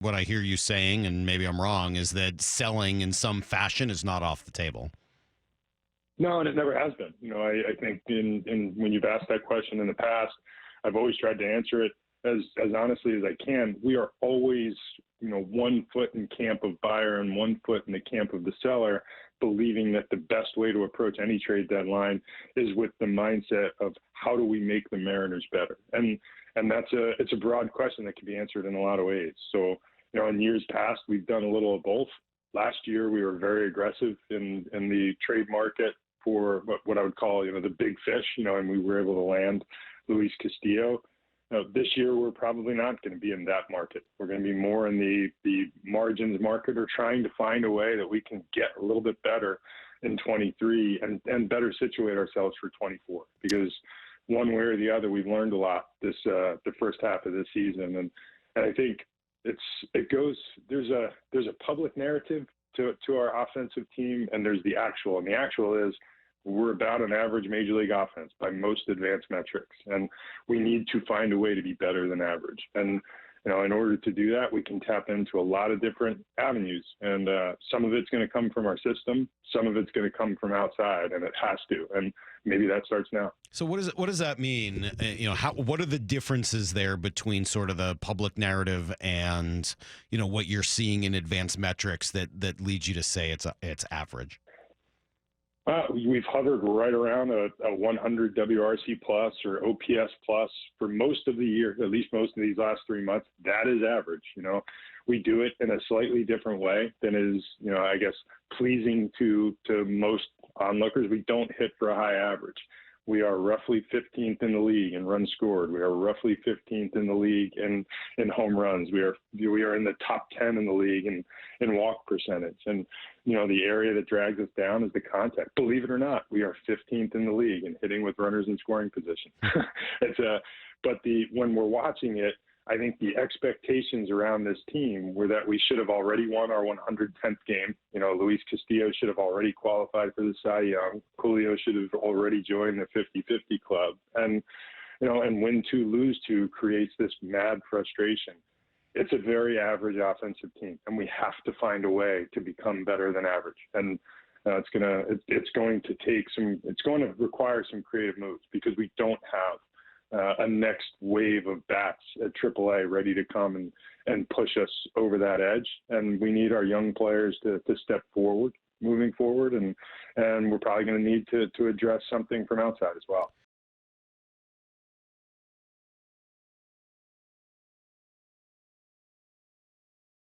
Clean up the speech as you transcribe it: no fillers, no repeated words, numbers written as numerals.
what I hear you saying, and maybe I'm wrong, is that selling in some fashion is not off the table. No, and it never has been. I think in when you've asked that question in the past, I've always tried to answer it as honestly as I can. We are always, 1 foot in camp of buyer and 1 foot in the camp of the seller, believing that the best way to approach any trade deadline is with the mindset of how do we make the Mariners better? And it's a broad question that can be answered in a lot of ways. So, in years past, we've done a little of both. Last year, we were very aggressive in the trade market for what I would call, the big fish, and we were able to land Luis Castillo. This year, we're probably not going to be in that market. We're going to be more in the margins market, or trying to find a way that we can get a little bit better in 23 and better situate ourselves for 24. Because one way or the other, we've learned a lot the first half of this season, and I think there's a public narrative to our offensive team, and there's the actual. And the actual is we're about an average major league offense by most advanced metrics, and we need to find a way to be better than average. And in order to do that, we can tap into a lot of different avenues, and some of it's going to come from our system, some of it's going to come from outside, and it has to. And maybe that starts now. So what does that mean? What are the differences there between sort of the public narrative and what you're seeing in advanced metrics that leads you to say it's average? We've hovered right around a 100 WRC plus or OPS plus for most of the year, at least most of these last 3 months. That is average. We do it in a slightly different way than is, I guess, pleasing to most onlookers. We don't hit for a high average. We are roughly 15th in the league in runs scored. We are roughly 15th in the league in home runs. We are in the top 10 in the league in walk percentage. And, the area that drags us down is the contact. Believe it or not, we are 15th in the league in hitting with runners in scoring position. When we're watching it, I think the expectations around this team were that we should have already won our 110th game. Luis Castillo should have already qualified for the Cy Young. Julio should have already joined the 50-50 club. And win two, lose two creates this mad frustration. It's a very average offensive team, and we have to find a way to become better than average. And it's going to require some creative moves, because we don't have a next wave of bats at AAA ready to come and push us over that edge. And we need our young players to step forward, moving forward. And we're probably going to need to address something from outside as well.